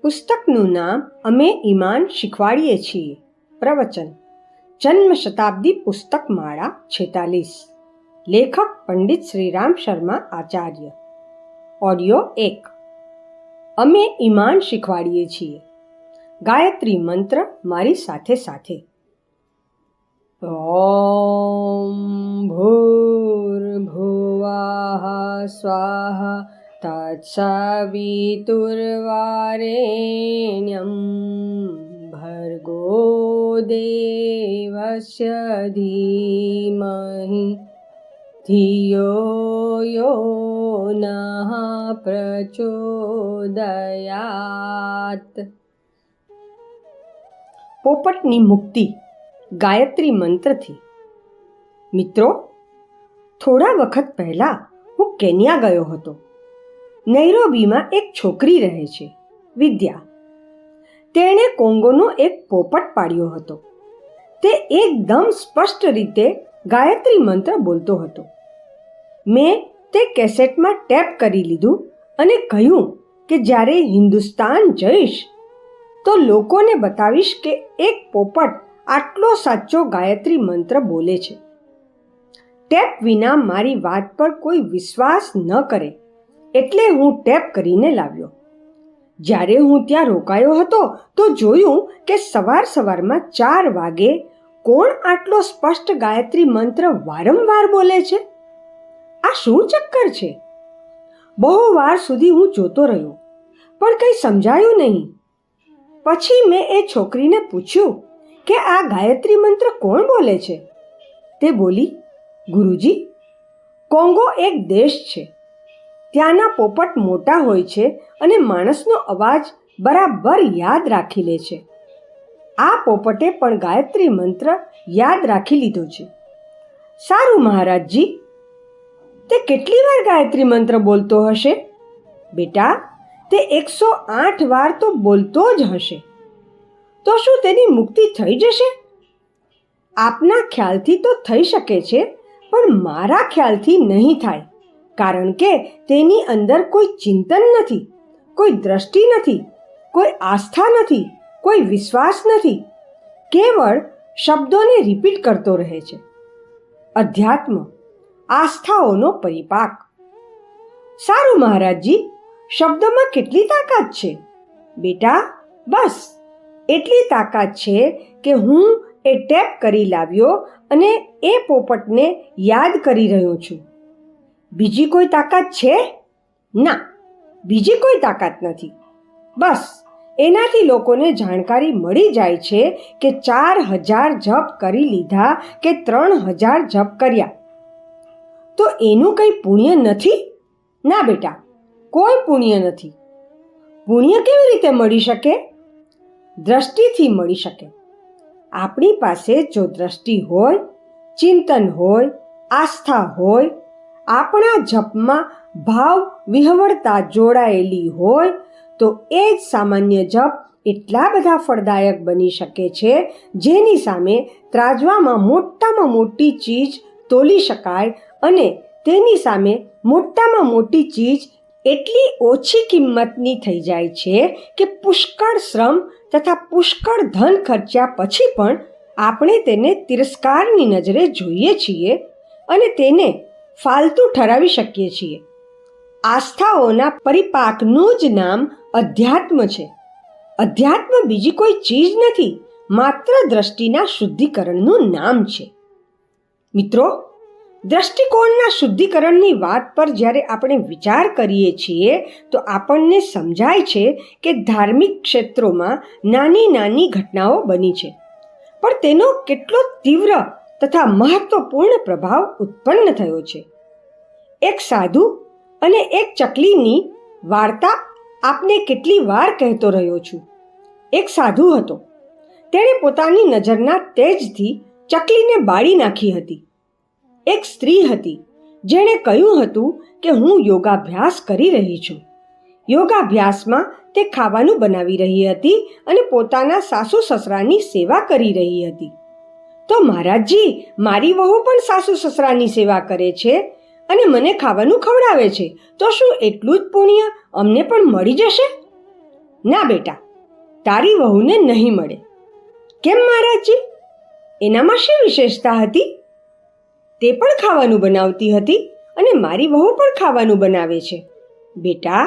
પુસ્તકનું નામ અમે ઈમાન શીખવાડીએ છીએ. પ્રવચન જન્મ શતાબ્દી પુસ્તક માળા 46. લેખક પંડિત શ્રીરામ શર્મા આચાર્ય. ઓડિયો 1. અમે ઈમાન શીખવાડીએ છીએ. ગાયત્રી મંત્ર મારી સાથે સાથે. ઓમ ભૂર્ભુવઃ સ્વાહા તત્સવિતુર્વરેણ્યં ભર્ગો દેવસ્ય ધીમહિ ધિયો યો નઃ પ્રચોદયાત. પોપટની મુક્તિ ગાયત્રી મંત્રથી. મિત્રો, થોડા વખત પહેલાં હું કેન્યા ગયો હતો. નૈરોબીમાં એક છોકરી રહે છે, વિદ્યા. તેણે કોંગોનો એક પોપટ પાડ્યો હતો. તે એકદમ સ્પષ્ટ રીતે ગાયત્રી મંત્ર બોલતો હતો. મેં તે કેસેટમાં ટેપ કરી લીધું અને કહ્યું કે જ્યારે હિન્દુસ્તાન જઈશ તો લોકોને બતાવીશ કે એક પોપટ આટલો સાચો ગાયત્રી મંત્ર બોલે છે. ટેપ વિના મારી વાત પર કોઈ વિશ્વાસ ન કરે એટલે હું ટેપ કરીને લાવ્યો. જ્યારે હું ત્યાં રોકાયો હતો તો જોયું કે સવારમાં 4 વાગે કોણ આટલો સ્પષ્ટ ગાયત્રી મંત્ર વારંવાર બોલે છે? આ શું ચક્કર છે? બહુ વાર સુધી હું જોતો રહ્યો પણ કંઈ સમજાયું નહીં. પછી મેં એ છોકરીને પૂછ્યું કે આ ગાયત્રી મંત્ર કોણ બોલે છે? તે બોલી, ગુરુજી, કોંગો એક દેશ છે. ત્યાંના પોપટ મોટા હોય છે અને માણસનો અવાજ બરાબર યાદ રાખી લે છે. આ પોપટે પણ ગાયત્રી મંત્ર યાદ રાખી લીધો છે. સારું મહારાજજી, તે કેટલી વાર ગાયત્રી મંત્ર બોલતો હશે? બેટા, તે 108 વાર તો બોલતો જ હશે. તો શું તેની મુક્તિ થઈ જશે? આપના ખ્યાલથી તો થઈ શકે છે, પણ મારા ખ્યાલથી નહીં થાય. કારણ કે તેની અંદર કોઈ ચિંતન નથી, કોઈ દ્રષ્ટિ નથી, કોઈ આસ્થા નથી, કોઈ વિશ્વાસ નથી. કેવળ શબ્દોને રિપીટ કરતો રહે છે. અધ્યાત્મ, આસ્થાઓનો પરિપાક. સારું મહારાજજી, શબ્દમાં કેટલી તાકાત છે? બેટા, બસ એટલી તાકાત છે કે હું એ ટેપ કરી લાવ્યો અને એ પોપટને યાદ કરી રહ્યો છું. બીજી કોઈ તાકાત છે? ના, બીજી કોઈ તાકાત નથી. બસ એનાથી લોકોને જાણકારી મળી જાય છે કે 4000 જપ કરી લીધા કે 3000 જપ કર્યા. તો એનું કંઈ પુણ્ય નથી? ના બેટા, કોઈ પુણ્ય નથી. પુણ્ય કેવી રીતે મળી શકે? દ્રષ્ટિથી મળી શકે. આપણી પાસે જો દ્રષ્ટિ હોય, ચિંતન હોય, આસ્થા હોય, આપણા જપમાં ભાવ વિહવળતા જોડાયેલી હોય તો એ જ સામાન્ય જપ એટલા બધા ફળદાયક બની શકે છે જેની સામે ત્રાજવામાં મોટામાં મોટી ચીજ તોલી શકાય અને તેની સામે મોટામાં મોટી ચીજ એટલી ઓછી કિંમતની થઈ જાય છે કે પુષ્કળ શ્રમ તથા પુષ્કળ ધન ખર્ચ્યા પછી પણ આપણે તેને તિરસ્કારની નજરે જોઈએ છીએ અને તેને ફાલતુ ઠરાવી શકીએ છીએ. આસ્થાઓના પરિપાકનું જ નામ અધ્યાત્મ છે. અધ્યાત્મ બીજી કોઈ ચીજ નથી, માત્ર દ્રષ્ટિના શુદ્ધિકરણનું નામ છે. મિત્રો, દ્રષ્ટિકોણના શુદ્ધિકરણની વાત પર જ્યારે આપણે વિચાર કરીએ છીએ તો આપણને સમજાય છે કે ધાર્મિક ક્ષેત્રોમાં નાની નાની ઘટનાઓ બની છે, પણ તેનો કેટલો તીવ્ર તથા મહત્વપૂર્ણ પ્રભાવ ઉત્પન્ન થયો છે. એક સાધુ અને એક ચકલીની વાર્તા આપને કેટલી વાર કહેતો રહ્યો છું. એક સાધુ હતો. તેણે પોતાની નજરના તેજથી ચકલીને બાળી નાખી હતી. એક સ્ત્રી હતી જેણે કહ્યું હતું કે હું યોગાભ્યાસ કરી રહી છું. યોગાભ્યાસમાં તે ખાવાનું બનાવી રહી હતી અને પોતાના સાસુ સસરાની સેવા કરી રહી હતી. તો મહારાજજી, મારી વહુ પણ સાસુ સસરાની સેવા કરે છે અને મને ખાવાનું ખવડાવે છે, તો શું એટલું જ પુણ્ય અમને પણ મળી જશે? ના બેટા, તારી વહુને નહીં મળે. કેમ મહારાજજી? એનામાં શી વિશેષતા હતી? તે પણ ખાવાનું બનાવતી હતી અને મારી વહુ પણ ખાવાનું બનાવે છે. બેટા,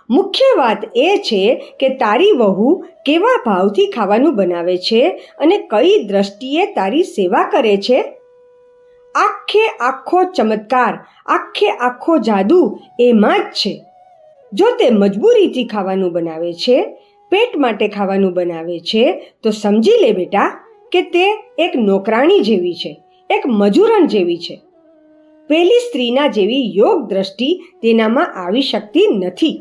મુખ્ય વાત એ છે કે તારી વહુ કેવા ભાવથી ખાવાનું બનાવે છે અને કઈ દ્રષ્ટિએ તારી સેવા કરે છે. આખે આખો ચમત્કાર, આખે આખો જાદુ એમાં જ છે. જો તે મજબૂરીથી ખાવાનું બનાવે છે, પેટ માટે ખાવાનું બનાવે છે, તો સમજી લે બેટા કે તે એક નોકરાણી જેવી છે, એક મજૂરન જેવી છે. પેલી સ્ત્રીના જેવી યોગ દ્રષ્ટિ તેનામાં આવી શકતી નથી.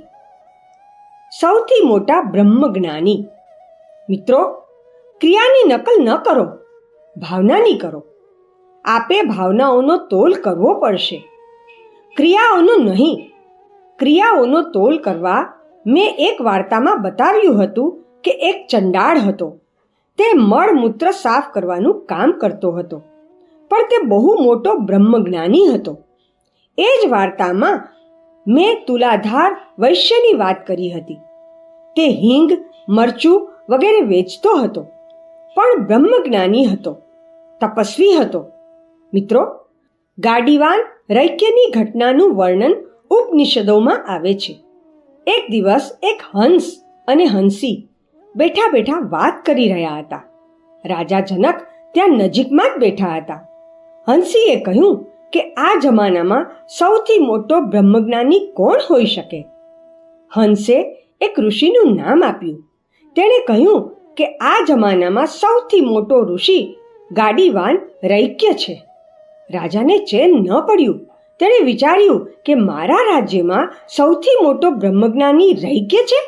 સૌથી મોટા બ્રહ્મજ્ઞાની. મિત્રો, ક્રિયાની નકલ ન કરો, ભાવનાની કરો. આપે ભાવનાઓનો તોલ કરવો પડશે, ક્રિયાઓનો નહીં. ક્રિયાઓનો તોલ કરવા મેં એક વાર્તામાં બતાવ્યું હતું કે એક ચંડાળ હતો. તે મળમૂત્ર સાફ કરવાનું કામ કરતો હતો, પણ તે બહુ મોટો બ્રહ્મજ્ઞાની હતો. એ જ વાર્તામાં મેં તુલાધાર વૈશ્યની વાત કરી હતી. તે હિંગ, મરચું વગેરે વેચતો હતો, પણ બ્રહ્મજ્ઞાની હતો, તપસ્વી હતો. મિત્રો, ગાડીવાન રૈક્યની ઘટનાનું વર્ણન ઉપનિષદોમાં આવે છે. એક દિવસ એક હંસ અને હંસી બેઠા બેઠા વાત કરી રહ્યા હતા. રાજા જનક ત્યાં નજીકમાં જ બેઠા હતા. હંસીએ કહ્યું કે આ જમાનામાં સૌથી મોટો બ્રહ્મજ્ઞાની કોણ હોઈ શકે? હંસે એક ઋષિનું નામ આપ્યું. તેણે કહ્યું કે આ જમાનામાં સૌથી મોટો ઋષિ ગાડીવાન રૈક્ય છે. રાજાને ચેન ન પડ્યું. તેણે વિચાર્યું કે મારા રાજ્યમાં સૌથી મોટો બ્રહ્મજ્ઞાની રૈક્ય છે.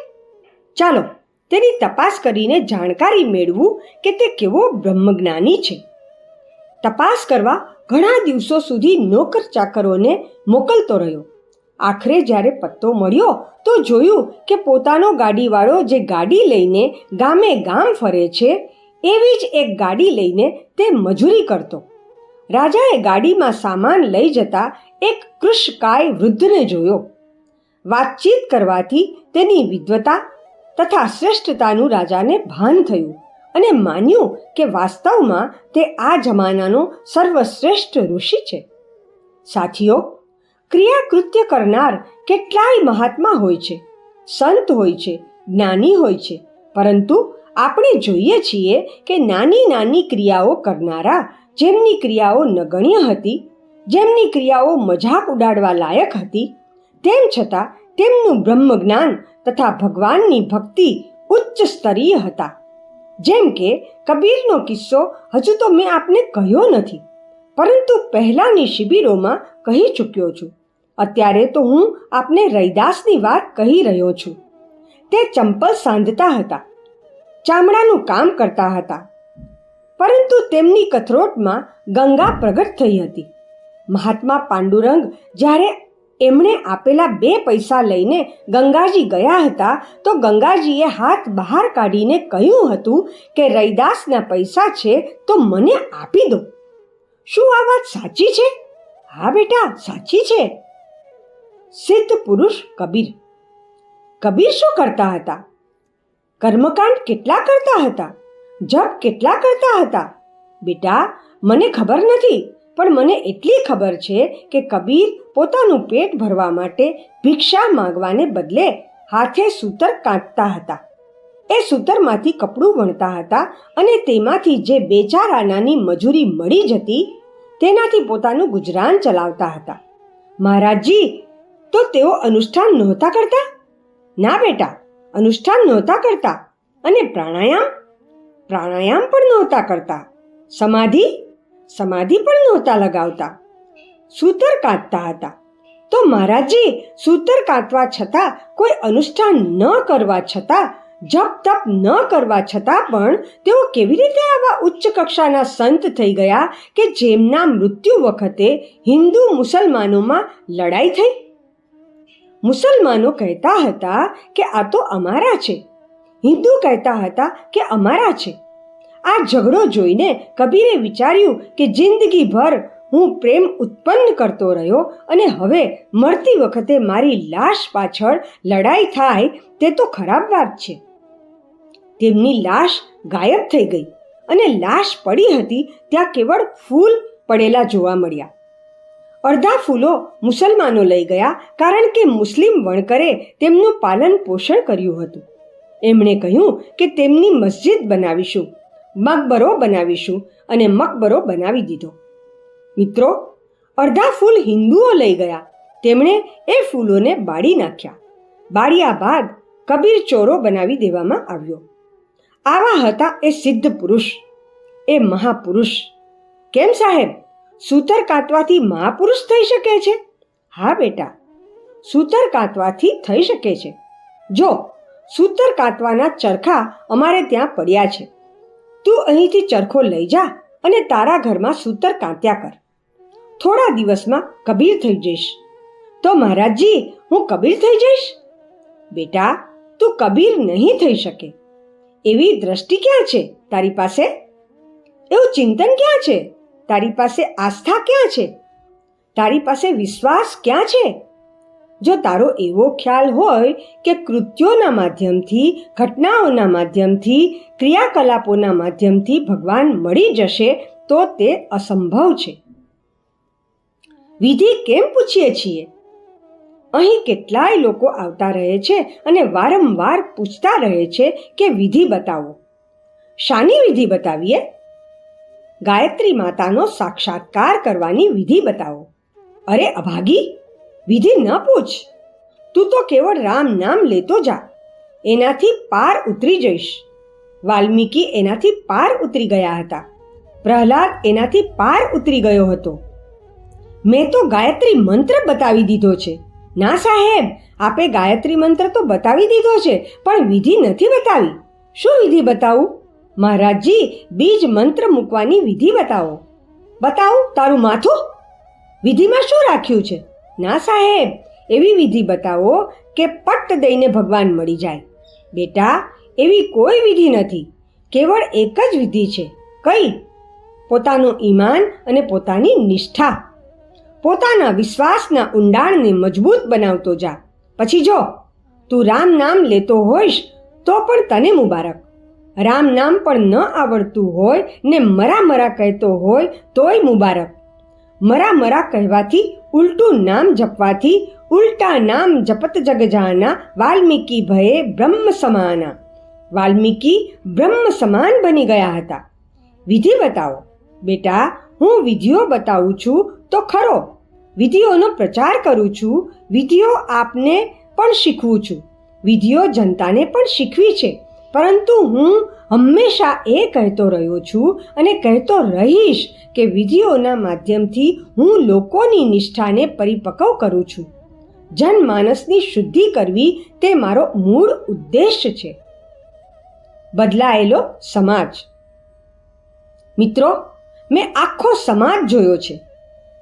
ચાલો તેની તપાસ કરીને જાણકારી મેળવું કે તે કેવો બ્રહ્મજ્ઞાની છે. તપાસ કરવા ઘણા દિવસો સુધી નોકર ચાકરોને મોકલતો રહ્યો. આખરે જ્યારે પત્તો મળ્યો તો જોયું કે પોતાનો ગાડીવાળો જે ગાડી લઈને ગામે ગામ ફરે છે, એવી જ એક ગાડી લઈને તે મજૂરી કરતો. રાજાએ ગાડીમાં સામાન લઈ જતા એક કૃશકાય વૃદ્ધને જોયો. વાતચીત કરવાથી તેની વિદ્વતા તથા શ્રેષ્ઠતાનું રાજાને ભાન થયું અને માન્યું કે વાસ્તવમાં તે આ જમાનાનો સર્વશ્રેષ્ઠ ઋષિ છે. સાથીઓ, ક્રિયાકૃત્ય કરનાર કેટલાય મહાત્મા હોય છે, સંત હોય છે, જ્ઞાની હોય છે, પરંતુ આપણે જોઈએ છીએ કે નાની નાની ક્રિયાઓ કરનારા, જેમની ક્રિયાઓ નગણ્ય હતી, જેમની ક્રિયાઓ મજાક ઉડાડવા લાયક હતી, તેમ છતાં તેમનું બ્રહ્મજ્ઞાન તથા ભગવાનની ભક્તિ ઉચ્ચ સ્તરીય હતા. જેમ કે કબીરનો કિસ્સો હજુ તો મેં આપને કહ્યો નથી, પરંતુ પહેલાંની શિબિરોમાં કહી ચૂક્યો છું. અત્યારે તો હું આપને રૈદાસની વાત કહી રહ્યો છું. તે ચંપલ સાંધતા હતા, ચામડાનું કામ કરતા હતા, પરંતુ તેમની કથરોટમાં ગંગા પ્રગટ થઈ હતી. મહાત્મા પાંડુરંગ જ્યારે એમણે આપેલા 2 પૈસા લઈને ગંગાજી ગયા હતા તો ગંગાજીએ હાથ બહાર કાઢીને કહ્યું હતું કે રૈદાસના પૈસા છે તો મને આપી દો. શું આ વાત સાચી છે? હા બેટા, સાચી છે. સિદ્ધ પુરુષ કબીર. કબીર શું કરતા હતા? કર્મકાંડ કેટલા કરતા હતા? જપ કેટલા કરતા હતા? બેટા, મને ખબર નથી, પણ મને એટલી ખબર છે કે કબીર પોતાનું પેટ ભરવા માટે ભિક્ષા માંગવાને બદલે હાથે સૂતર કાંતતા હતા. એ સૂતરમાંથી કપડું વણતા હતા અને તેમાંથી જે 2-4 આનાની મજૂરી મળી જતી તેનાથી પોતાનું ગુજરાન ચલાવતા હતા. મહારાજજી, તો તેઓ અનુષ્ઠાન નહોતા કરતા? ના બેટા, અનુષ્ઠાન નહોતા કરતા. અને પ્રાણાયામ પણ નહોતા કરતા. સમાધિ પણ નહોતા લગાવતા. સૂતર કાંતતા હતા. તો મહારાજજી, સૂતર કાંતવા છતાં, કોઈ અનુષ્ઠાન ન કરવા છતાં, જપ તપ ન કરવા છતાં પણ તેઓ કેવી રીતે આવા ઉચ્ચ કક્ષાના સંત થઈ ગયા કે જેમના મૃત્યુ વખતે હિન્દુ મુસલમાનોમાં લડાઈ થઈ? મુસલમાનો કહેતા હતા કે આ તો અમારા છે, હિન્દુ કહેતા હતા કે અમારા છે. આ ઝઘડો જોઈને કબીરે વિચાર્યું કે જિંદગીભર હું પ્રેમ ઉત્પન્ન કરતો રહ્યો અને હવે મરતી વખતે મારી લાશ પાછળ લડાઈ થાય તે તો ખરાબ વાત છે. તેમની લાશ ગાયબ થઈ ગઈ અને લાશ પડી હતી ત્યાં કેવળ ફૂલ પડેલા જોવા મળ્યા. અડધા ફૂલો મુસલમાનો લઈ ગયા, કારણ કે મુસ્લિમ વણકરે તેમનું પાલન પોષણ કર્યું હતું. એમણે કહ્યું કે તેમની મસ્જિદ બનાવીશું, મકબરો બનાવીશું, અને મકબરો બનાવી દીધો. મિત્રો, અડધા ફૂલ હિન્દુઓ લઈ ગયા. તેમણે એ ફૂલોને બાળી નાખ્યા. બાળ્યા બાદ કબીર ચોરો બનાવી દેવામાં આવ્યો. આવા હતા એ સિદ્ધ પુરુષ, એ મહાપુરુષ. કેમ સાહેબ, સૂતર કાતવાથી મહાપુરુષ થઈ શકે છે? હા બેટા, સૂતર કાતવાથી થઈ શકે છે. જો સૂતર કાતવાના ચરખા અમારે ત્યાં પડ્યા છે. તું અહીંથી ચરખો લઈ જા અને તારા ઘરમાં સૂતર કાંત્યા કર. થોડા દિવસમાં કબીર થઈ જઈશ. તો મહારાજજી, હું કબીર થઈ જઈશ? બેટા, તું કબીર નહીં થઈ શકે. એવી દ્રષ્ટિ ક્યાં છે તારી પાસે? એવું ચિંતન ક્યાં છે તારી પાસે? આસ્થા ક્યાં છે તારી પાસે? વિશ્વાસ ક્યાં છે? જો તારો એવો ખ્યાલ હોય કે કૃત્યોના માધ્યમથી, ઘટનાઓના માધ્યમથી, ક્રિયાકલાપોના માધ્યમથી ભગવાન મળી જશે, તો તે અસંભવ છે. વિધિ કેમ પૂછીએ છીએ? અહીં કેટલાય લોકો આવતા રહે છે અને વારંવાર પૂછતા રહે છે કે વિધિ બતાવો. શાની વિધિ બતાવીએ? ગાયત્રી માતાનો સાક્ષાત્કાર કરવાની વિધિ બતાવો. અરે અભાગી, વિધિ ન પૂછ. તું તો કેવળ રામ નામ લેતો જા, એનાથી પાર ઉતરી જઈશ. વાલ્મીકી એનાથી પાર ઉતરી ગયા હતા. પ્રહલાદ એનાથી પાર ઉતરી ગયો હતો. મેં તો ગાયત્રી મંત્ર બતાવી દીધો છે. ના સાહેબ, આપે ગાયત્રી મંત્ર તો બતાવી દીધો છે, પણ વિધિ નથી બતાવી. શું વિધિ બતાવું? મહારાજજી, બીજ મંત્ર મૂકવાની વિધિ બતાવો. બતાવું તારું માથું? વિધિમાં શું રાખ્યું છે? ના સાહેબ, એવી વિધિ બતાવો કે પટ્ટ દઈને ભગવાન મળી જાય. બેટા, એવી કોઈ વિધિ નથી. કેવળ એક જ વિધિ છે. કઈ? પોતાનું ઈમાન અને પોતાની નિષ્ઠા. પોતાના વિશ્વાસના ઊંડાણને મજબૂત બનાવતો જા. પછી જો તું રામ નામ લેતો હોઈશ તો પણ તને મુબારક. રામ નામ પણ ન આવડતું હોય ને મરા મરા કહેતો હોય તોય મુબારક. મરા મરા કહેવાથી, ઉલટું નામ જપવાથી, ઉલટા નામ જપત જગ જાના, વાલ્મીકી ભયે બ્રહ્મ સમાના. વાલ્મીકી બ્રહ્મ સમાન બની ગયા હતા. વિધિ બતાવો. બેટા, હું વિધિઓ બતાવું છું તો ખરો. વિધિઓનો પ્રચાર કરું છું. વિધિઓ આપને પણ શીખવું છું. વિધિઓ જનતાને પણ શીખવી છે. પરંતુ હું હંમેશા એ કહેતો રહ્યો છું અને કહેતો રહીશ કે વિધિઓના માધ્યમથી હું લોકોની નિષ્ઠાને પરિપક્વ કરું છું. જનમાનસની શુદ્ધિ કરવી તે મારો મૂળ ઉદ્દેશ છે. બદલાયેલો સમાજ. મિત્રો, મેં આખો સમાજ જોયો છે.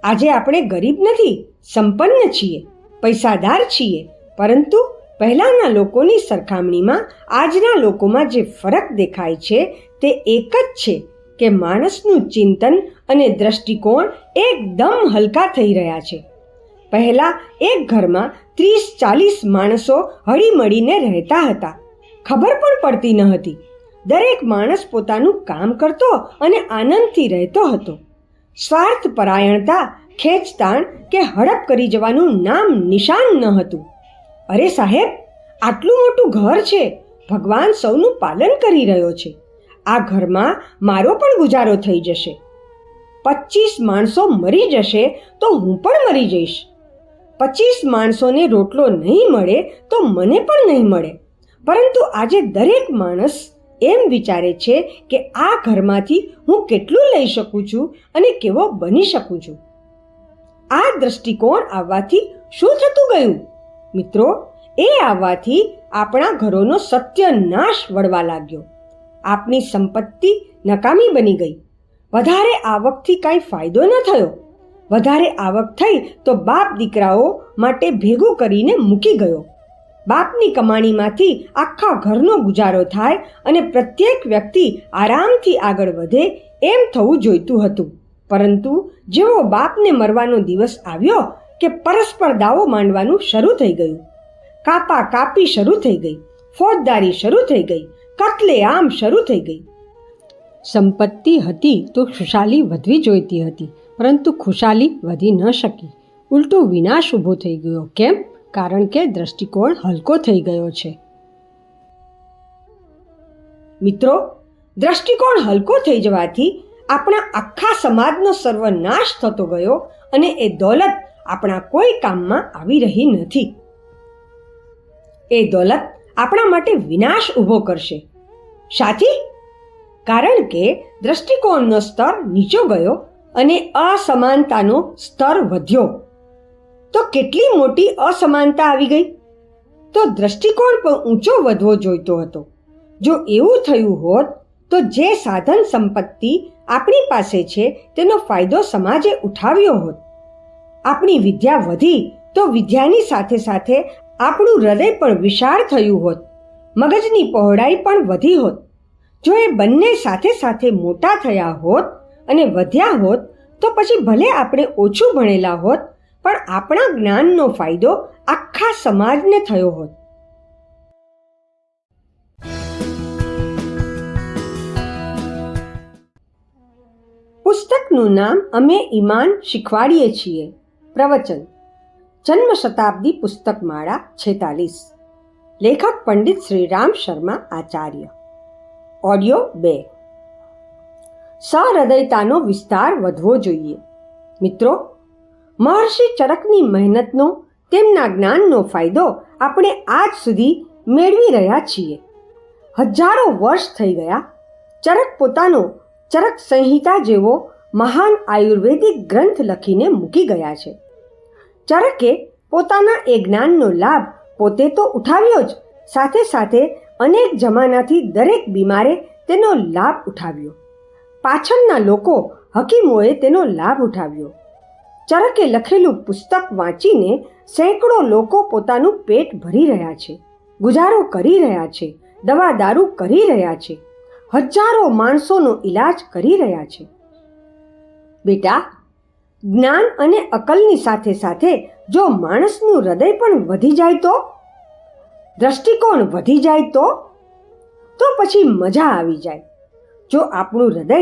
આજે આપણે ગરીબ નથી, સંપન્ન છીએ, પૈસાદાર છીએ, પરંતુ પહેલાંના લોકોની સરખામણીમાં આજના લોકોમાં જે ફરક દેખાય છે તે એક જ છે કે માણસનું ચિંતન અને દ્રષ્ટિકોણ એકદમ હલકા થઈ રહ્યા છે. પહેલાં એક ઘરમાં 30-40 માણસો હળીમળીને રહેતા હતા. ખબર પણ પડતી ન હતી. દરેક માણસ પોતાનું કામ કરતો અને આનંદથી રહેતો હતો. સ્વાર્થ પરાયણતા, ખેંચતાણ કે હડપ કરી જવાનું નામ નિશાન ન હતું. અરે સાહેબ, આટલું મોટું ઘર છે. ભગવાન સૌનું પાલન કરી રહ્યો છે. આ ઘરમાં મારો પણ ગુજારો થઈ જશે. 25 માણસો મરી જશે તો હું પણ મરી જઈશ. 25 માણસોને રોટલો નહીં મળે તો મને પણ નહીં મળે. પરંતુ આજે દરેક માણસ એમ વિચારે છે કે આ ઘરમાંથી હું કેટલું લઈ શકું છું અને કેવો બની શકું છું. આ દ્રષ્ટિકોણ આવવાથી શું થતું ગયું? મિત્રો, એ આવવાથી આપણા ઘરોનો સત્યનાશ વળવા લાગ્યો. આપણી સંપત્તિ નકામી બની ગઈ. વધારે આવકથી કાંઈ ફાયદો ન થયો. વધારે આવક થઈ તો બાપ દીકરાઓ માટે ભેગું કરીને મૂકી ગયો. બાપની કમાણીમાંથી આખા ઘરનો ગુજારો થાય અને પ્રત્યેક વ્યક્તિ આરામથી આગળ વધે એમ થવું જોઈતું હતું. પરંતુ જેવો બાપને મરવાનો દિવસ આવ્યો કે પરસ્પર દાવો માંડવાનું શરૂ થઈ ગયું. કાપા કાપી શરૂ થઈ ગઈ. ફોજદારી શરૂ થઈ ગઈ. કત્લેઆમ શરૂ થઈ ગઈ. સંપત્તિ હતી તો ખુશાલી વધવી જોઈતી હતી, પરંતુ ખુશાલી વધી ન શકી. ઉલટો વિનાશ ઊભો થઈ ગયો. કેમ? કારણ કે દ્રષ્ટિકોણ હલકો થઈ ગયો છે. મિત્રો, દ્રષ્ટિકોણ હલકો થઈ જવાથી આપણા આખા સમાજનો સર્વનાશ થતો ગયો અને એ દોલત આપણા કોઈ કામમાં આવી રહી નથી. એ દોલત આપણા માટે વિનાશ ઊભો કરશે. સાથી? કારણ કે દ્રષ્ટિકોણનો સ્તર નીચો ગયો અને અસમાનતાનો સ્તર વધ્યો. તો કેટલી મોટી અસમાનતા આવી ગઈ! તો દ્રષ્ટિકોણ પણ ઊંચો વધવો જોઈતો હતો. જો એવું થયું હોત તો જે સાધન સંપત્તિ આપણી પાસે છે તેનો ફાયદો સમાજે ઉઠાવ્યો હોત. આપણી વિદ્યા વધી તો વિદ્યાની સાથે સાથે આપણું હૃદય પણ વિશાળ થયું હોત. મગજની પહોળાઈ પણ વધી હોત. જો એ બંને સાથે સાથે મોટા થયા હોત અને વધ્યા હોત તો પછી ભલે આપણે ઓછું ભણેલા હોત, પણ આપણા જ્ઞાનનો ફાયદો આખા સમાજને થયો હોત. પુસ્તકનું નામ અમે ઈમાન શીખવાડીએ છીએ. પ્રવચન જન્મ શતાબ્દી પુસ્તકમાળા 46. લેખક પંડિત શ્રીરામ શર્મા આચાર્ય. ઓડિયો 2. સહૃદયતાનો વિસ્તાર વધવો જોઈએ. મિત્રો, મહર્ષિ ચરકની મહેનતનો, તેમના જ્ઞાનનો ફાયદો આપણે આજ સુધી મેળવી રહ્યા છીએ. હજારો વર્ષ થઈ ગયા. ચરક પોતાનો ચરક સંહિતા જેવો મહાન આયુર્વેદિક ગ્રંથ લખીને મૂકી ગયા છે. ચરકે પોતાના એ જ્ઞાનનો લાભ પોતે તો ઉઠાવ્યો જ, સાથે સાથે અનેક જમાનાથી દરેક બીમારે તેનો લાભ ઉઠાવ્યો. પાછળના લોકો હકીમોએ તેનો લાભ ઉઠાવ્યો. ચરકે લખેલું પુસ્તક વાંચીને સેંકડો લોકો પોતાનું પેટ ભરી રહ્યા છે, ગુજારો કરી રહ્યા છે, દવા દારૂ કરી રહ્યા છે, હજારો માણસોનો ઈલાજ કરી રહ્યા છે. બેટા, જ્ઞાન અને અકલની સાથે સાથે જો માણસનું હૃદય પણ વધી જાય તો, દ્રષ્ટિકોણ વધી જાય તો પછી મજા આવી જાય. જો આપણું હૃદય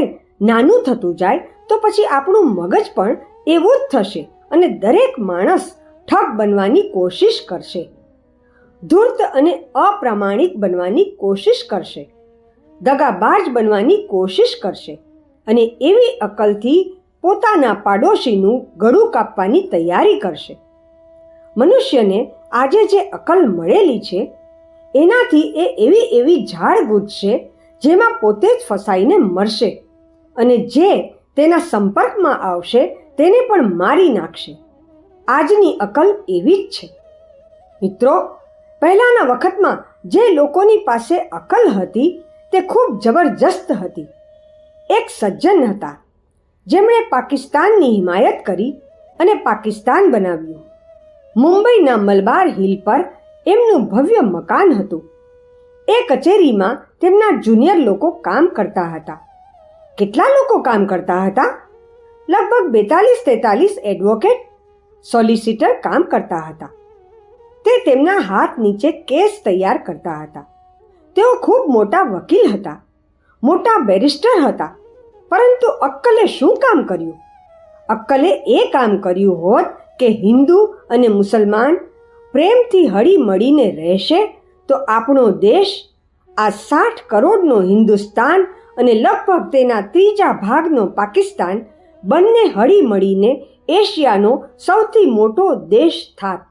નાનું થતું જાય તો પછી આપણું મગજ પણ એવું જ થશે અને દરેક માણસ ઠગ બનવાની કોશિશ કરશે, ધૂર્ત અને અપ્રામાણિક બનવાની કોશિશ કરશે, દગાબાજ બનવાની કોશિશ કરશે અને એવી અકલથી પોતાના પાડોશીનું ગળું કાપવાની તૈયારી કરશે. મનુષ્યને આજે જે અકલ મળેલી છે એનાથી એ એવી ઝાડ ગૂંથશે જેમાં પોતે જ ફસાઈને મરશે અને જે તેના સંપર્કમાં આવશે તેને પણ મારી નાખશે. આજની અકલ એવી જ છે. મિત્રો, પહેલાંના વખતમાં જે લોકોની પાસે અકલ હતી તે ખૂબ જબરજસ્ત હતી. એક સજ્જન હતા જેમણે પાકિસ્તાનની હિમાયત કરી અને પાકિસ્તાન બનાવ્યું. મુંબઈના મલબાર હિલ પર એમનું ભવ્ય મકાન હતું. એ કચેરીમાં તેમના જુનિયર લોકો કામ કરતા હતા. કેટલા લોકો કામ કરતા હતા? લગભગ 42-43 એડવોકેટ, સોલિસિટર કામ કરતા હતા. તે તેમના હાથ નીચે કેસ તૈયાર કરતા હતા. તેઓ ખૂબ મોટા વકીલ હતા, મોટા બેરિસ્ટર હતા. પરંતુ અક્કલે શું કામ કર્યું? અક્કલે એ કામ કર્યું હોત કે હિન્દુ અને મુસલમાન પ્રેમથી હળી મળીને રહેશે તો આપણો દેશ, આ 60 કરોડનો હિન્દુસ્તાન અને લગભગ તેના 3જા ભાગનો પાકિસ્તાન બંને હળી મળીને એશિયાનો સૌથી મોટો દેશ થાત.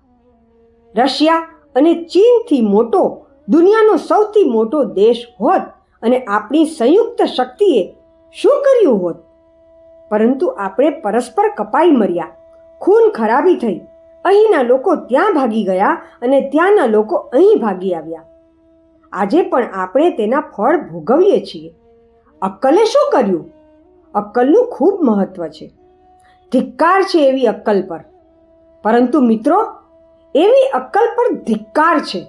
રશિયા અને ચીનથી મોટો દુનિયાનો સૌથી મોટો દેશ હોત અને આપણી સંયુક્ત શક્તિએ શું કર્યું હોત? પરંતુ આપણે પરસ્પર કપાઈ મર્યા, ખૂન ખરાબી થઈ. અહીંના લોકો ત્યાં ભાગી ગયા અને ત્યાંના લોકો અહીં ભાગી આવ્યા. આજે પણ આપણે તેના ફળ ભોગવીએ છીએ. અક્કલે શું કર્યું? અક્કલનું ખૂબ મહત્વ છે. ધિક્કાર છે એવી અક્કલ પર. પરંતુ મિત્રો, એવી અક્કલ પર ધિક્કાર છે.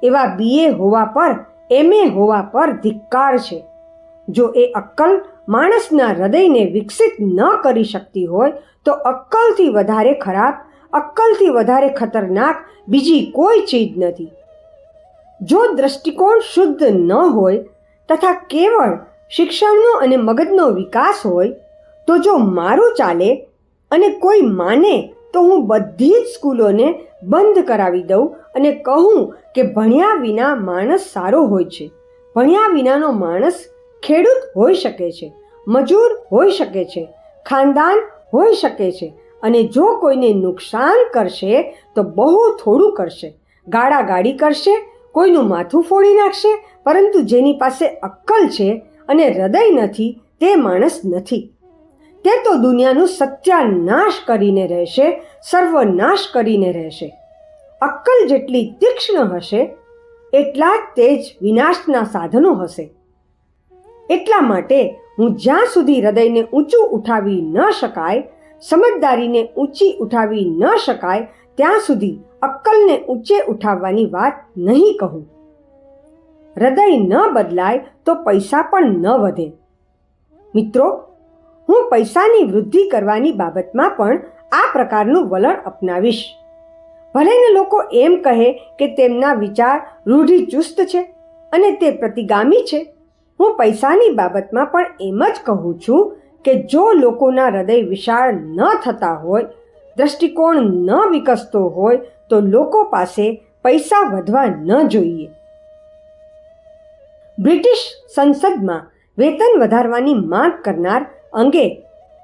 એવા BA હોવા પર, MA હોવા પર ધિક્કાર છે. જો એ અક્કલ માણસના હૃદયને વિકસિત ન કરી શકતી હોય તો અક્કલથી વધારે ખરાબ, અક્કલથી વધારે ખતરનાક બીજી કોઈ ચીજ નથી. જો દ્રષ્ટિકોણ શુદ્ધ ન હોય તથા કેવળ શિક્ષણનો અને મગજનો વિકાસ હોય તો જો મારું ચાલે અને કોઈ માને તો હું બધી જ સ્કૂલોને બંધ કરાવી દઉં અને કહું કે ભણ્યા વિના માણસ સારો હોય છે. ભણ્યા વિનાનો માણસ ખેડૂત હોઈ શકે છે, મજૂર હોઈ શકે છે, ખાનદાન હોઈ શકે છે, અને જો કોઈને નુકસાન કરશે તો બહુ થોડું કરશે, ગાળાગાળી કરશે, કોઈનું માથું ફોડી નાખશે, પરંતુ જેની પાસે અક્કલ છે અને હૃદય નથી તે માણસ નથી. તે તો દુનિયાનું સત્યાનાશ કરીને રહેશે, સર્વનાશ કરીને રહેશે. અક્કલ જેટલી તીક્ષ્ણ હશે એટલા જ તેજ વિનાશના સાધનો હશે. એટલા માટે હું જ્યાં સુધી હૃદયને ઊંચું ઉઠાવી ન શકાય, સમજદારીને ઊંચી ઉઠાવી ન શકાય, ત્યાં સુધી અક્કલને ઊંચે ઉઠાવવાની વાત નહીં કહું. હૃદય ન બદલાય તો પૈસા પણ ન વધે. મિત્રો, હું પૈસાની વૃદ્ધિ કરવાની બાબતમાં પણ આ પ્રકારનું વલણ અપનાવીશ. ભલેને લોકો એમ કહે કે તેમના વિચાર રૂઢિચુસ્ત છે અને તે પ્રતિગામી છે. હું પૈસાની બાબતમાં પણ એમ જ કહું છું કે જો લોકોના હૃદય વિશાળ ન થતા હોય, દ્રષ્ટિકોણ ન વિકસતો હોય તો લોકો પાસે પૈસા વધવા ન જોઈએ. બ્રિટિશ સંસદમાં વેતન વધારવાની માંગ કરનાર અંગે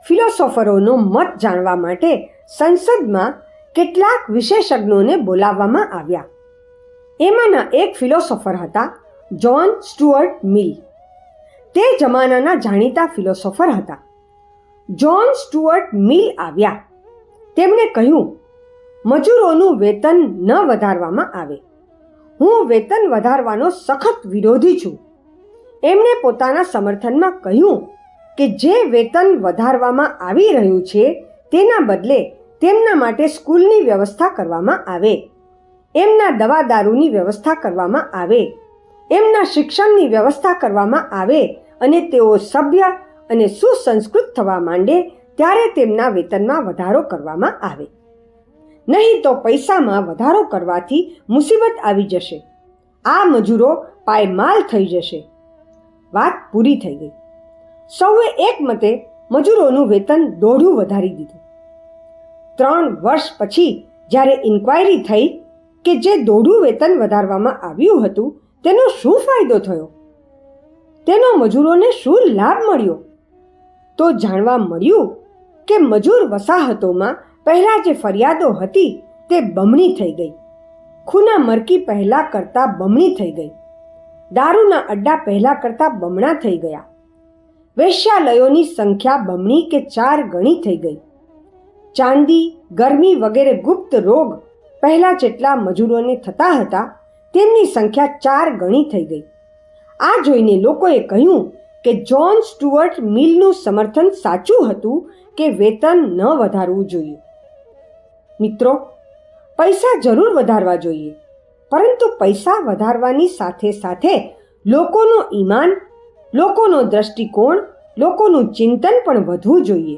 ફિલોસોફરોનો મત જાણવા માટે સંસદમાં કેટલાક વિશેષજ્ઞોને બોલાવવામાં આવ્યા. એમાંના એક ફિલોસોફર હતા જ્હોન સ્ટુઅર્ટ મિલ. તે જમાનાના જાણીતા ફિલોસોફર હતા. જ્હોન સ્ટુઅર્ટ મિલ આવ્યા. તેમણે કહ્યું, મજૂરોનું વેતન ન વધારવામાં આવે. હું વેતન વધારવાનો સખત વિરોધી છું. એમણે પોતાના સમર્થનમાં કહ્યું કે જે વેતન વધારવામાં આવી રહ્યું છે તેના બદલે તેમના માટે સ્કૂલની વ્યવસ્થા કરવામાં આવે, એમના દવા દારૂની વ્યવસ્થા કરવામાં આવે, એમના શિક્ષણની વ્યવસ્થા કરવામાં આવે અને તેઓ સભ્ય અને સુસંસ્કૃત થવા માંડે ત્યારે તેમના વેતનમાં વધારો કરવામાં આવે. નહીં તો પૈસામાં વધારો કરવાથી મુસીબત આવી જશે. આ મજૂરો પાયમાલ થઈ જશે. વાત પૂરી થઈ ગઈ. સૌએ એકમતે મજૂરોનું વેતન દોઢું વધારી દીધું. 3 વર્ષ પછી જ્યારે ઇન્ક્વાયરી થઈ કે જે દોઢું વેતન વધારવામાં આવ્યું હતું તેનો શું ફાયદો થયો, તેનો મજૂરોને શું લાભ મળ્યો, તો જાણવા મળ્યું કે મજૂર વસાહતોમાં પહેલાં જે ફરિયાદો હતી તે બમણી થઈ ગઈ. ખૂના મરકી પહેલાં કરતાં બમણી થઈ ગઈ. દારૂના અડ્ડા પહેલાં કરતાં બમણા થઈ ગયા. વેશ્યાલયોની સંખ્યા બમણી કે 4 ગણી થઈ ગઈ. ચાંદી, ગરમી વગેરે ગુપ્ત રોગ પહેલાં જેટલા મજૂરોને થતા હતા તેમની સંખ્યા 4 ગણી થઈ ગઈ. આ જોઈને લોકોએ કહ્યું કે જ્હોન સ્ટુઅર્ટ મિલનું સમર્થન સાચું હતું કે વેતન ન વધારવું જોઈએ. મિત્રો, પૈસા જરૂર વધારવા જોઈએ, પરંતુ પૈસા વધારવાની સાથે સાથે લોકોનું ઈમાન, લોકોનો દ્રષ્ટિકોણ, લોકોનું ચિંતન પણ વધવું જોઈએ.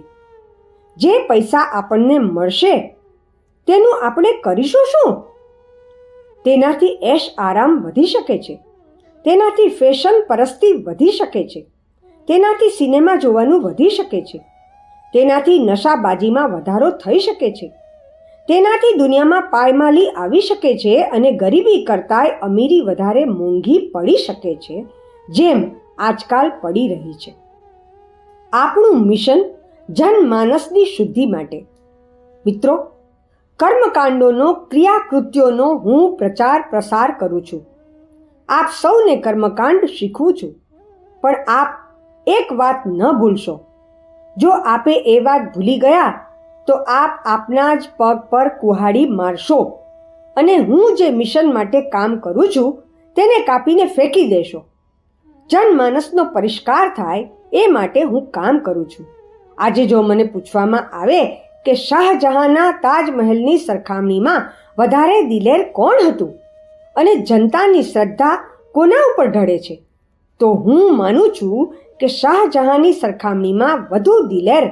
જે પૈસા આપણને મળશે તેનું આપણે કરીશું શું? તેનાથી એશ આરામ વધી શકે છે, તેનાથી ફેશન પરસ્તી વધી શકે છે, તેનાથી સિનેમા જોવાનું વધી શકે છે, તેનાથી નશાબાજીમાં વધારો થઈ શકે છે, તેનાથી દુનિયામાં પાયમાલી આવી શકે છે અને ગરીબી કરતાંય અમીરી વધારે મોંઘી પડી શકે છે, જેમ આજકાલ પડી રહી છે. આપણું મિશન જનમાનસની શુદ્ધિ માટે. મિત્રો, કર્મકાંડોનો, ક્રિયાકૃત્યોનો હું પ્રચાર પ્રસાર કરું છું. આપ સૌને કર્મકાંડ શીખવું છું, પણ આપ એક વાત ન ભૂલશો. જો આપે એ વાત ભૂલી ગયા તો આપ આપના જ પગ પર કુહાડી મારશો અને હું જે મિશન માટે કામ કરું છું તેને કાપીને ફેંકી દેશો. જનમાનસનો પરિષ્કાર થાય એ માટે હું કામ કરું છું. આજે જો મને પૂછવામાં આવે કે શાહજહાંના તાજમહેલની સરખામણીમાં વધારે દિલેર કોણ હતું અને જનતાની શ્રદ્ધા કોના ઉપર ઢળે છે, તો હું માનું છું કે શાહજહાંની સરખામણીમાં વધુ દિલેર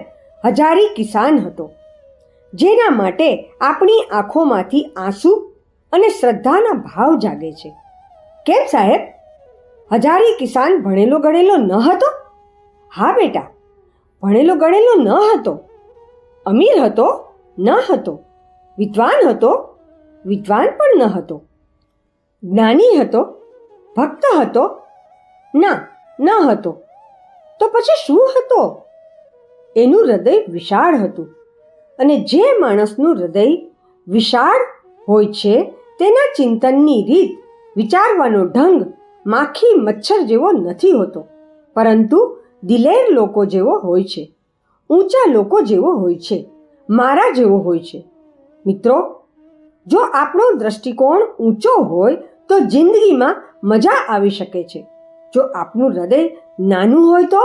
હજારી કિસાન હતો, જેના માટે આપણી આંખોમાંથી આંસુ અને શ્રદ્ધાના ભાવ જાગે છે. કેમ સાહેબ? હજારી કિસાન ભણેલો ગણેલો ન હતો? હા બેટા, ભણેલો ગણેલો ન હતો. અમીર હતો? ન હતો. વિદ્વાન હતો? વિદ્વાન પણ ન હતો. જ્ઞાની હતો? ભક્ત હતો? ના, ન હતો. તો પછી શું હતો? એનું હૃદય વિશાળ હતું. અને જે માણસનું હૃદય વિશાળ હોય છે તેના ચિંતનની રીત, વિચારવાનો ઢંગ માખી મચ્છર જેવો નથી હોતો, પરંતુ દિલેર લોકો જેવો હોય છે, ઊંચા લોકો જેવો હોય છે, મારા જેવો હોય છે. મિત્રો, જો આપણો દ્રષ્ટિકોણ ઊંચો હોય તો જિંદગીમાં મજા આવી શકે છે. જો આપણું હૃદય નાનું હોય તો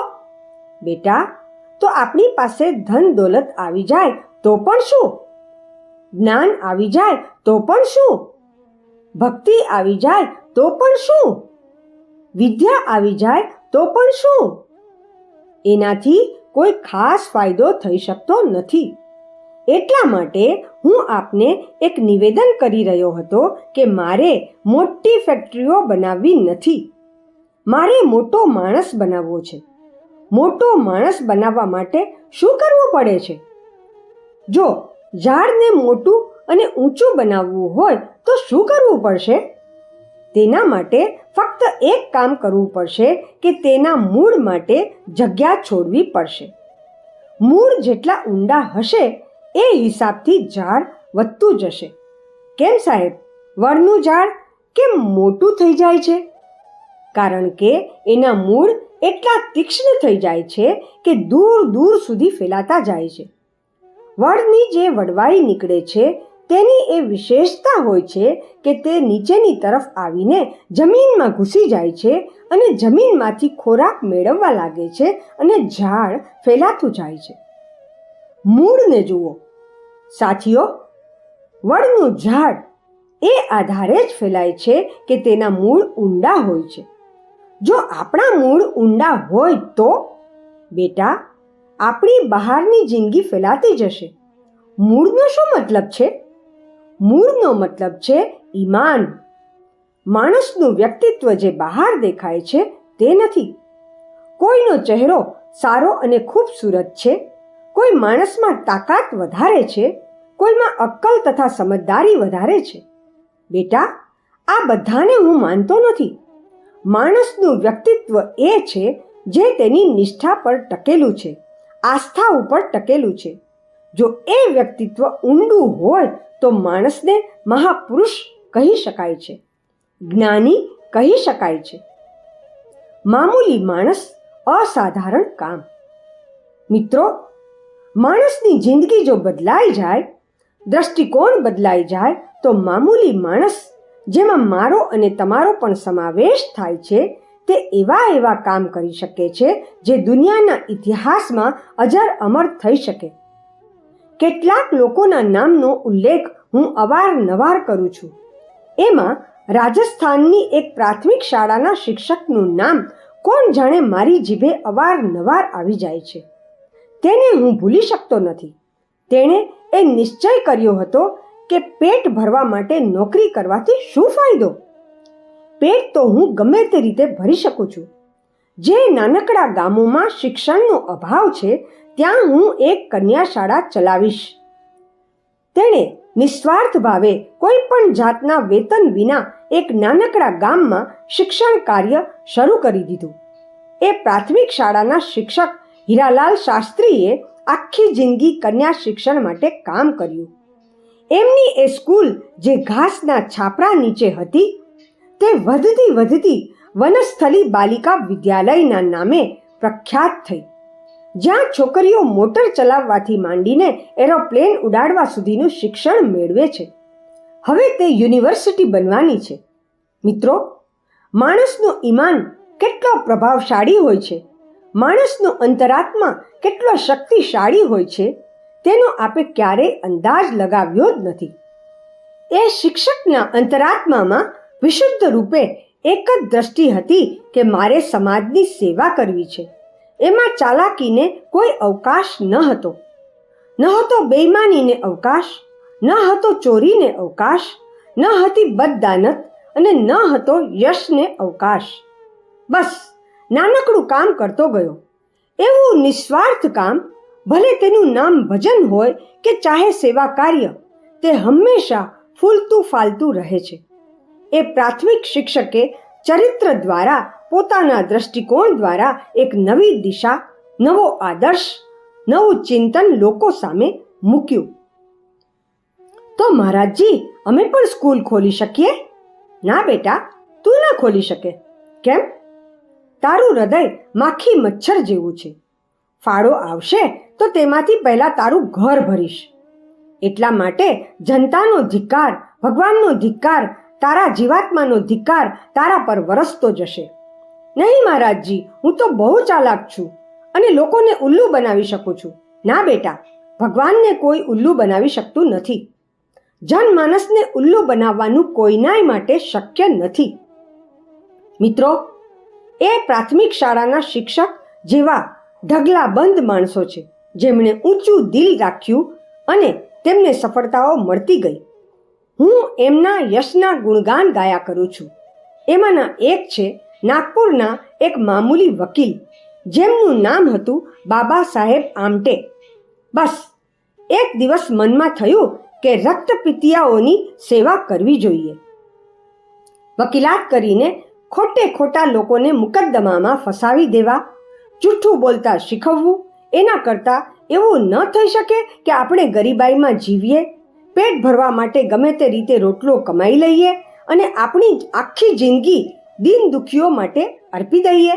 બેટા, તો આપણી પાસે ધન દોલત આવી જાય તો પણ શું? જ્ઞાન આવી જાય તો પણ શું? ભક્તિ આવી જાય તો પણ શું? વિદ્યા આવી જાય તો પણ શું? એનાથી કોઈ ખાસ ફાયદો થઈ શકતો નથી. એટલા માટે હું આપને એક નિવેદન કરી રહ્યો હતો કે મારે મોટી ફેક્ટરીઓ બનાવવી નથી. મારે મોટો માણસ બનાવવો છે. મોટો માણસ બનાવવા માટે શું કરવું પડે છે? જો ઝાડને મોટું અને ઊંચું બનાવવું હોય તો શું કરવું પડશે? તેના માટે ફક્ત એક કામ કરવું પડશે કે તેના મૂળ માટે જગ્યા છોડવી પડશે. મૂળ જેટલા ઊંડા હશે એ હિસાબથી ઝાડ વધતું જશે. કેમ સાહેબ, વડનું ઝાડ કેમ મોટું થઈ જાય છે? કારણ કે એના મૂળ એટલા તીક્ષ્ણ થઈ જાય છે કે દૂર દૂર સુધી ફેલાતા જાય છે. વડની જે વડવાઈ નીકળે છે તેની એ વિશેષતા હોય છે કે તે નીચેની તરફ આવીને જમીનમાં ઘૂસી જાય છે અને જમીનમાંથી ખોરાક મેળવવા લાગે છે અને ઝાડ ફેલાતું જાય છે. મૂળને જુઓ સાથીઓ, વડનું ઝાડ એ આધારે જ ફેલાય છે કે તેના મૂળ ઊંડા હોય છે. જો આપણા મૂળ ઊંડા હોય તો બેટા, આપણી બહારની જિંદગી ફેલાતી જશે. મૂળનો શું મતલબ છે? મૂળનો મતલબ છે ઈમાન. માણસનું વ્યક્તિત્વ જે બહાર દેખાય છે તે નથી. કોઈનો ચહેરો સારો અને ખૂબસૂરત છે, કોઈ માણસમાં તાકાત વધારે છે, કોઈમાં અક્કલ તથા સમજદારી વધારે છે. બેટા, આ બધાને હું માનતો નથી. માણસનું વ્યક્તિત્વ એ છે જે તેની નિષ્ઠા પર ટકેલું છે, આસ્થા ઉપર ટકેલું છે. જો એ વ્યક્તિત્વ ઊંડું હોય તો માણસને મહાપુરુષ કહી શકાય છે, જ્ઞાની કહી શકાય છે. મામૂલી માણસ, અસાધારણ કામ. મિત્રો, માણસની જિંદગી જો બદલાઈ જાય, દ્રષ્ટિકોણ બદલાઈ જાય તો મામૂલી માણસ, જેમાં મારો અને તમારો પણ સમાવેશ થાય છે, તે એવા કામ કરી શકે છે જે દુનિયાના ઇતિહાસમાં અજર અમર થઈ શકે. કેટલાક લોકોના નામનો ઉલ્લેખ હું અવારનવાર કરું છું. એમાં રાજસ્થાનની એક પ્રાથમિક શાળાના શિક્ષકનું નામ કોણ જાણે મારી જીભે અવારનવાર આવી જાય છે. તેને હું ભૂલી શકતો નથી. તેણે એ નિશ્ચય કર્યો હતો કે પેટ ભરવા માટે નોકરી કરવાથી શું ફાયદો? પેટ તો હું ગમે તે રીતે ભરી શકું છું. જે નાનકડા ગામોમાં શિક્ષણનો અભાવ છે ત્યાં હું એક કન્યા શાળા ચલાવીશ. તેણે નિસ્વાર્થ ભાવે કોઈ પણ જાતના વેતન વિના એક નાનકડા ગામમાં શિક્ષણ કાર્ય શરૂ કરી દીધું. એ પ્રાથમિક શાળાના શિક્ષક હીરાલાલ શાસ્ત્રીએ આખી જિંદગી કન્યા શિક્ષણ માટે કામ કર્યું. એમની એ સ્કૂલ જે ઘાસના છાપરા નીચે હતી તે વધતી વનસ્થલી બાલિકા વિદ્યાલયના નામે પ્રખ્યાત થઈ, જ્યાં છોકરીઓ મોટર ચલાવવાથી માંડીને એરોપ્લેન ઉડાડવા સુધીનું શિક્ષણ મેળવે છે. હવે તે યુનિવર્સિટી બનવાની છે. મિત્રો, માણસનું ઈમાન કેટલો પ્રભાવશાળી હોય છે, માણસનો અંતરાત્મા કેટલો શક્તિશાળી હોય છે, તેનો આપે ક્યારેય અંદાજ લગાવ્યો જ નથી. એ શિક્ષકના અંતરાત્મામાં વિશુદ્ધ રૂપે એક જ દ્રષ્ટિ હતી કે મારે સમાજની સેવા કરવી છે. એમાં ચાલાકીને કોઈ અવકાશ ન હતો. ન હતો બેઈમાનીને અવકાશ, ન હતો ચોરીને અવકાશ, ન હતી બદદાનત અને ન હતો યશને અવકાશ. બસ નાનકડું કામ કરતો ગયો. એવું નિસ્વાર્થ કામ, ભલે તેનું નામ ભજન હોય કે ચાહે સેવા કાર્ય, તે હંમેશા ફૂલતું ફાલતું રહે છે. એ પ્રાથમિક શિક્ષકે ચરિત્ર દ્વારા, પોતાના દ્રષ્ટિકોણ દ્વારા એક નવી દિશા, નવો આદર્શ, નવું ચિંતન લોકો સામે મૂક્યું. તો મહારાજજી, અમે પણ સ્કૂલ ખોલી શકીએ? ના બેટા, તું ના ખોલી શકે. કેમ? તારું હૃદય માખી મચ્છર જેવું છે. ફાળો આવશે તો તેમાંથી પહેલા તારું ઘર ભરીશ. એટલા માટે જનતાનો ધિક્કાર, ભગવાનનો ધિક્કાર, તારા જીવાત્માનો ધિક્કાર તારા પર વરસતો જશે. નહીં મહારાજજી, હું તો બહુ ચાલાક છું અને લોકોને ઉલ્લુ બનાવી શકું છું. ના બેટા, ભગવાનને કોઈ ઉલ્લુ બનાવી શકતું નથી. જનમાનસને ઉલ્લુ બનાવવાનું કોઈનાય માટે શક્ય નથી. મિત્રો, એ પ્રાથમિક શાળાના શિક્ષક જેવા ઢગલાબંધ માણસો છે, જેમણે ઊંચું દિલ રાખ્યું અને તેમને સફળતાઓ મળતી ગઈ. હું એમના યશના ગુણગાન ગાયા કરું છું. એમાંના એક છે નાગપુરના એક મામૂલી વકીલ, જેમનું નામ હતું બાબા સાહેબ આમટે. બસ એક દિવસ મનમાં થયું કે રક્તપિતિયાઓની સેવા કરવી જોઈએ. વકીલાત કરીને ખોટે ખોટા લોકોને મુકદ્દમામાં ફસાવી દેવા, જૂઠું બોલતા શીખવવું, એના કરતાં એવું ન થઈ શકે કે આપણે ગરીબાઈમાં જીવીએ, પેટ ભરવા માટે ગમે તે રીતે રોટલો કમાઈ લઈએ અને આપણી આખી જિંદગી દીન દુખીઓ માટે અર્પી દઈએ?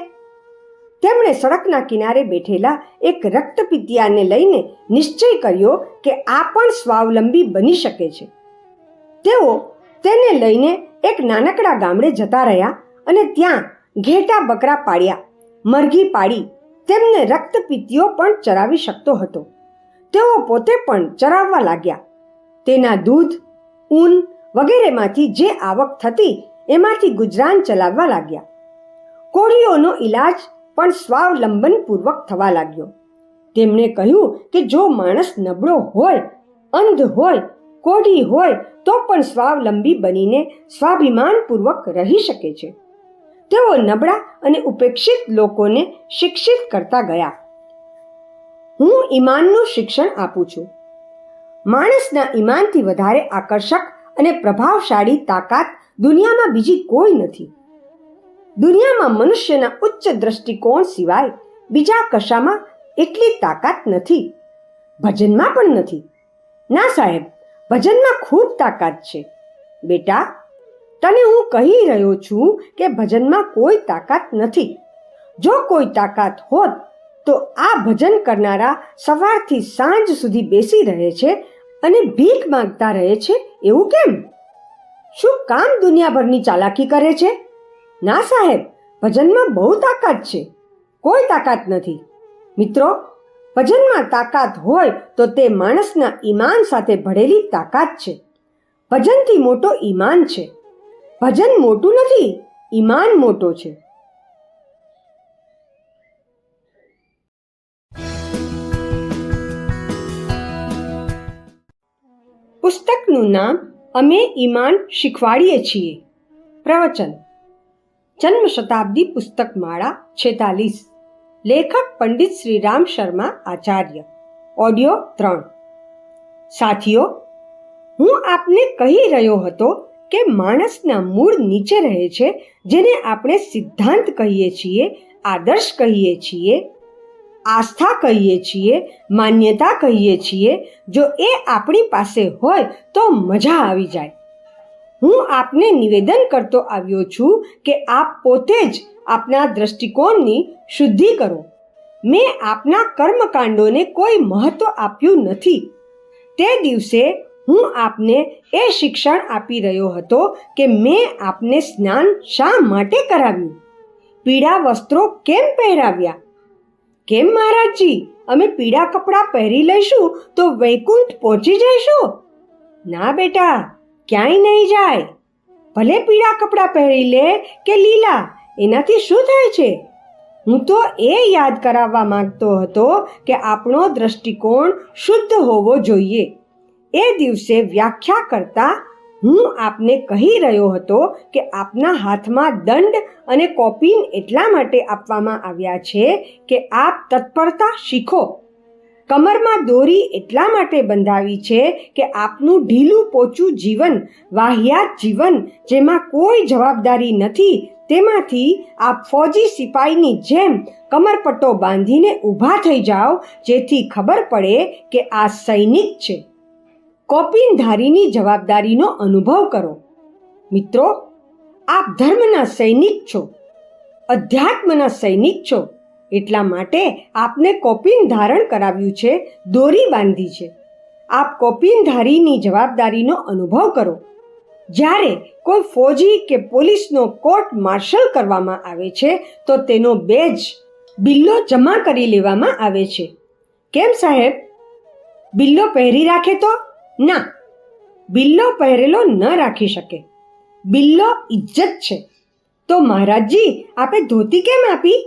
તેમણે સડકના કિનારે બેઠેલા એક રક્તપિતિયાને લઈને નિશ્ચય કર્યો કે આ પણ સ્વાવલંબી બની શકે છે. તેઓ તેને લઈને એક નાનકડા ગામડે જતા રહ્યા અને ત્યાં ઘેટા બકરા પાડ્યા, મરઘી પાડી. તેમને રક્તપિતિયો પણ ચરાવી શકતો હતો. તેઓ પોતે પણ ચરાવવા લાગ્યા. તેના દૂધ, ઊન વગેરેમાંથી જે આવક થતી એમાંથી ગુજરાન ચલાવવા લાગ્યા. કોળીઓનો ઈલાજ પણ સ્વાવલંબનપૂર્વક થવા લાગ્યો. તેમણે કહ્યું કે જો માણસ નબળો હોય, અંધ હોય, કોઢી હોય તો પણ સ્વાવલંબી બનીને સ્વાભિમાનપૂર્વક રહી શકે છે. તેઓ નબળા અને ઉપેક્ષિત લોકોને શિક્ષિત કરતા ગયા. હું ઈમાનનું શિક્ષણ આપું છું. માણસના ઈમાનથી વધારે આકર્ષક અને પ્રભાવશાળી તાકાત દુનિયામાં બીજી કોઈ નથી. દુનિયામાં મનુષ્યના ઉચ્ચ દ્રષ્ટિકોણ સિવાય બીજા કશામાં એટલી તાકાત નથી. ભજનમાં પણ નથી. ના સાહેબ, ભજનમાં ખૂબ તાકાત છે. બેટા, તને હું કહી રહ્યો છું કે ભજનમાં કોઈ તાકાત નથી. જો કોઈ તાકાત હોત તો આ ભજન કરનારા સવારથી સાંજ સુધી બેસી રહે છે અને ભીખ માંગતા રહે છે. એવું કેમ? શું કામ દુનિયાભરની ચાલાકી કરે છે? ના સાહેબ, ભજનમાં બહુ તાકાત છે. કોઈ તાકાત નથી. મિત્રો, ભજનમાં તાકાત હોય તો તે માણસના ઈમાન સાથે ભળેલી તાકાત છે. ભજનથી મોટો ઈમાન છે. ભજન મોટું નથી, ઈમાન મોટો છે. પુસ્તકનું નામ અમે ઈમાન શીખવાડીએ છીએ. પ્રવચન: જન્મ શતાબ્દી પુસ્તક માળા 46. લેખક પંડિત શ્રી રામ શર્મા આચાર્ય. ઓડિયો 3. સાથીઓ, હું આપને કહી રહ્યો હતો કે માણસના મૂળ નીચે રહે છે, જેને આપણે સિદ્ધાંત કહીએ છીએ, આદર્શ કહીએ છીએ, આસ્થા કહીએ છીએ, માન્યતા કહીએ છીએ. જો એ આપણી પાસે હોય તો મજા આવી જાય. હું આપને નિવેદન કરતો આવ્યો છું કે આપ પોતે જ આપના દ્રષ્ટિકોણની શુદ્ધિ કરો. મેં આપના કર્મકાંડોને કોઈ મહત્વ આપ્યું નથી. તે દિવસે હું આપને એ શિક્ષણ આપી રહ્યો હતો કે મેં આપને સ્નાન શા માટે કરાવ્યું, પીળા વસ્ત્રો કેમ પહેરાવ્યા. કેમ મહારાજજી, અમે પીળા કપડાં પહેરી લઈશું તો વૈકુંઠ પહોંચી જઈશું? ના બેટા, ક્યાંય નહીં જાય. ભલે પીળા કપડાં પહેરી લે કે લીલા, એનાથી શું થાય છે? હું તો એ યાદ કરાવવા માંગતો હતો કે આપણો દ્રષ્ટિકોણ શુદ્ધ હોવો જોઈએ. એ દિવસે વ્યાખ્યા કરતા હું આપને કહી રહ્યો હતો કે આપના હાથમાં દંડ અને કોપીન એટલા માટે આપવામાં આવ્યા છે કે આપ તત્પરતા શીખો. કમરમાં દોરી એટલા માટે બંધાવી છે કે આપનું ઢીલું પોચું જીવન, વાહિયાત જીવન, જેમાં કોઈ જવાબદારી નથી, તેમાંથી આપ ફૌજી સિપાહીની જેમ કમરપટ્ટો બાંધીને ઊભા થઈ જાઓ, જેથી ખબર પડે કે આ સૈનિક છે. કોપીનધારીની જવાબદારીનો અનુભવ કરો. મિત્રો, આપ ધર્મના સૈનિક છો, અધ્યાત્મના સૈનિક છો. એટલા માટે આપને કોપીન ધારણ કરાવ્યું છે, દોરી બાંધી છે. આપ કોપીનધારીની જવાબદારીનો અનુભવ કરો. જ્યારે કોઈ ફૌજી કે પોલીસનો કોર્ટ માર્શલ કરવામાં આવે છે તો તેનો બેજ, બિલ્લો જમા કરી લેવામાં આવે છે. કેમ સાહેબ? બિલ્લો પહેરી રાખે તો? ના, બિલ્લો પહેરેલો ન રાખી શકે. બિલ્લો ઇજ્જત છે. તો મહારાજજી, આપે ધોતી કેમ આપી?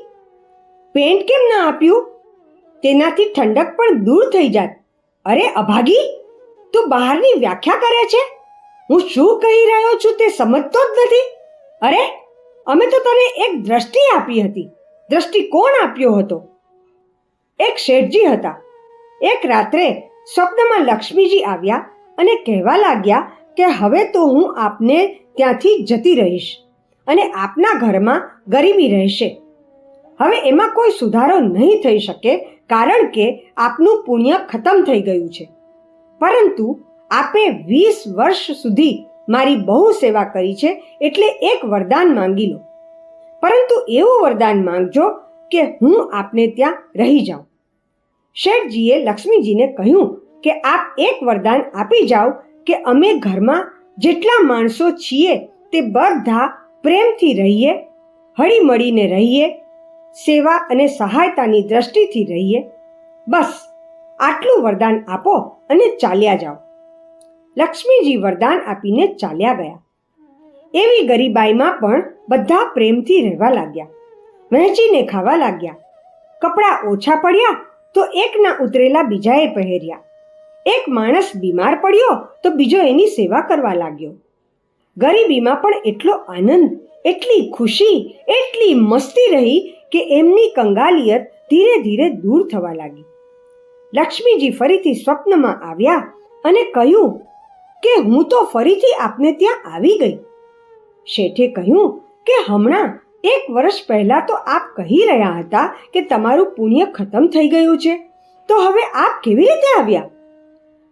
પેન્ટ કેમ ના આપ્યું? તેનાથી ઠંડક પણ દૂર થઈ જાત. અરે અભાગી, તું બહારની વ્યાખ્યા કરે છે. હું શું કહી રહ્યો છું તે સમજતો જ નથી. અરે, અમે તો તને એક દ્રષ્ટિ આપી હતી. દ્રષ્ટિ કોણ આપ્યો હતો? એક શેઠજી હતા. એક રાત્રે સ્વપ્નમાં લક્ષ્મીજી આવ્યા અને કહેવા લાગ્યા કે હવે તો હું આપને ત્યાંથી જતી રહીશ અને આપના ઘરમાં ગરીબી રહેશે. હવે એમાં કોઈ સુધારો નહીં થઈ શકે, કારણ કે આપનું પુણ્ય ખતમ થઈ ગયું છે. પરંતુ આપે 20 વર્ષ સુધી મારી બહુ સેવા કરી છે, એટલે એક વરદાન માંગી લો. પરંતુ એવું વરદાન માંગજો કે હું આપને ત્યાં રહી જાઉં. શેઠજીએ લક્ષ્મીજીને કહ્યું કે આપ એક વરદાન આપી જાઓ કે અમે ઘરમાં જેટલા માણસો છીએ તે બધા પ્રેમથી રહીએ, હળીમળીને રહીએ, સેવા અને સહાયતાની દ્રષ્ટિથી રહીએ. બસ આટલું વરદાન આપો અને ચાલ્યા જાઓ. લક્ષ્મીજી વરદાન આપીને ચાલ્યા ગયા. એવી ગરીબાઈમાં પણ બધા પ્રેમથી રહેવા લાગ્યા, વહેંચીને ખાવા લાગ્યા. કપડાં ઓછા પડ્યા તો એકના ઉતરેલા બીજાએ પહેર્યા. એક માણસ બીમાર પડ્યો તો બીજો એની સેવા કરવા લાગ્યો. ગરીબીમાં પણ એટલો આનંદ, એટલી ખુશી, એટલી મસ્તી રહી કે એમની કંગાલિયત ધીરે ધીરે દૂર થવા લાગી. લક્ષ્મીજી ફરીથી સ્વપ્નમાં આવ્યા અને કહ્યું કે હું તો ફરીથી આપને ત્યાં આવી ગઈ. શેઠે કહ્યું કે હમણાં 1 વર્ષ પહેલા તો આપ કહી રહ્યા હતા કે તમારું પુણ્ય ખતમ થઈ ગયું છે, તો હવે આપ કેવી રીતે આવ્યા?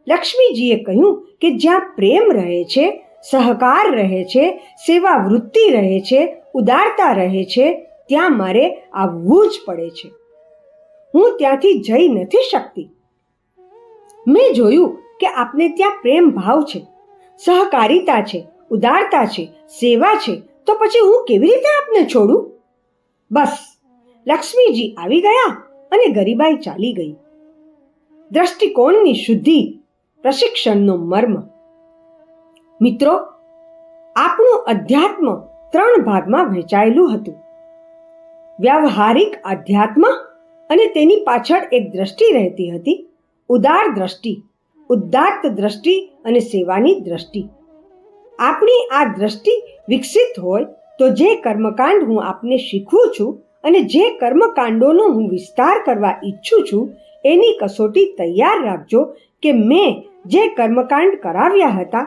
લક્ષ્મીજીએ કહ્યું કે જ્યાં પ્રેમ રહે છે, સહકાર રહે છે, સેવા વૃત્તિ રહે છે, ઉદારતા રહે છે, ત્યાં મારે આવવું જ પડે છે. હું ત્યાંથી જઈ નથી શકતી. મેં જોયું કે આપને ત્યાં પ્રેમ ભાવ છે, સહકારિતા છે, ઉદારતા છે, સેવા છે, તો પછી હું કેવી રીતે આપને છોડું? બસ લક્ષ્મીજી આવી ગયા અને ગરીબાઈ ચાલી ગઈ. દ્રષ્ટિકોણની શુદ્ધિ, પ્રશિક્ષણનો મર્મ. મિત્રો, આપણું અધ્યાત્મ 3 ભાગમાં વહેંચાયેલું હતું. વ્યાવહારિક અધ્યાત્મ અને તેની પાછળ એક દ્રષ્ટિ રહેતી હતી, ઉદાર દ્રષ્ટિ, ઉદાત્ત દ્રષ્ટિ અને સેવાની દ્રષ્ટિ. આપણી આ દ્રષ્ટિ વિકસિત હોય તો જે કર્મકાંડ હું આપને શીખવું છું અને જે કર્મકાંડોનો હું વિસ્તાર કરવા ઈચ્છું છું, એની કસોટી તૈયાર રાખજો કે મેં જે કર્મકાંડ કરાવ્યા હતા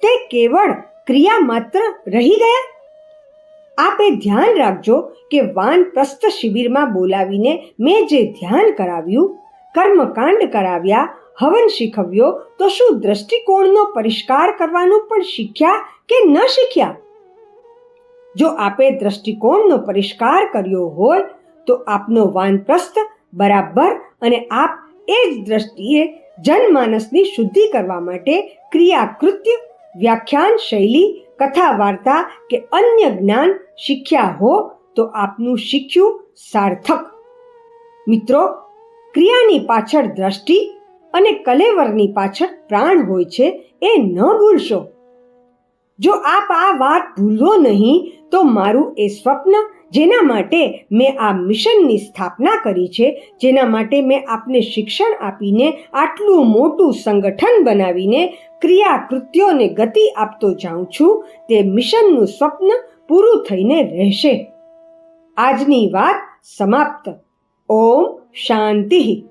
તે કેવળ ક્રિયા માત્ર રહી ગયા. આપે ધ્યાન રાખજો કે વાનપ્રસ્થ શિબિરમાં બોલાવીને મેં જે ધ્યાન કરાવ્યું, કર્મકાંડ કરાવ્યા, હવન શીખવ્યો, તો શું દ્રષ્ટિકોણનો પરિષ્કાર કરવાનું પણ શીખ્યા કે ન શીખ્યા? જો આપે દ્રષ્ટિકોણનો પરિષ્કાર કર્યો હોય તો આપનો વાનપ્રસ્થ બરાબર, અને આપ એ જ દ્રષ્ટિએ જનમાનસની શુદ્ધિ કરવા માટે ક્રિયાકૃત્ય, વ્યાખ્યાન શૈલી, કથા વાર્તા કે અન્ય જ્ઞાન શીખ્યા હો તો આપનું શીખ્યું સાર્થક. મિત્રો, ક્રિયાની પાછળ દ્રષ્ટિ અને કલેવરની પાછળ પ્રાણ હોય છે, એ ન ભૂલશો. જો આપ આ વાત ભૂલો નહીં તો મારું એ સ્વપ્ન, જેના માટે મેં આ મિશનની સ્થાપના કરી છે, જેના માટે મેં આપને શિક્ષણ આપીને આટલું મોટું સંગઠન બનાવીને ક્રિયા કૃત્યોને ગતિ આપતો જાઉં છું તે મિશનનું સ્વપ્ન પૂરું થઈને રહેશે. આજની વાત સમાપ્ત. ઓમ શાંતિ.